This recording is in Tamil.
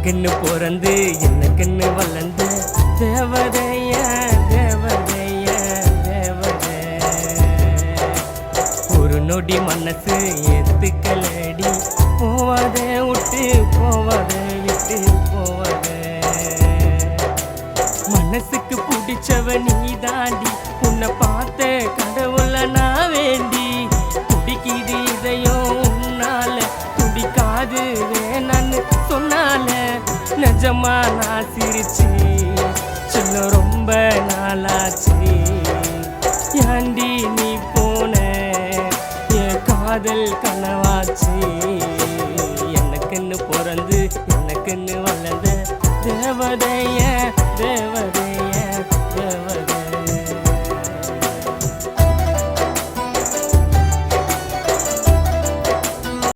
எனக்குன்னு பிறந்து எனக்குன்னு வளர்ந்த தேவதைய தேவதைய தேவதை. ஒரு நொடி மனசு ஏத்துக்கலடி போவதே விட்டு போவதே விட்டு போவதே. மனசுக்கு பிடிச்சவ நீ தாண்டி உன்னை பார்த்த கடவுள நான் வேண்டி துடிக்குது இதயம் உன்னால துடிக்காது வேணான்னு சொன்னால நிஜமா நான் சிரிச்சு சொல்ல ரொம்ப நாளாச்சு. ஏண்டி நீ போன என் காதல் கனவாச்சு. எனக்குன்னு பிறந்து எனக்குன்னு வளர்ந்த தேவதைய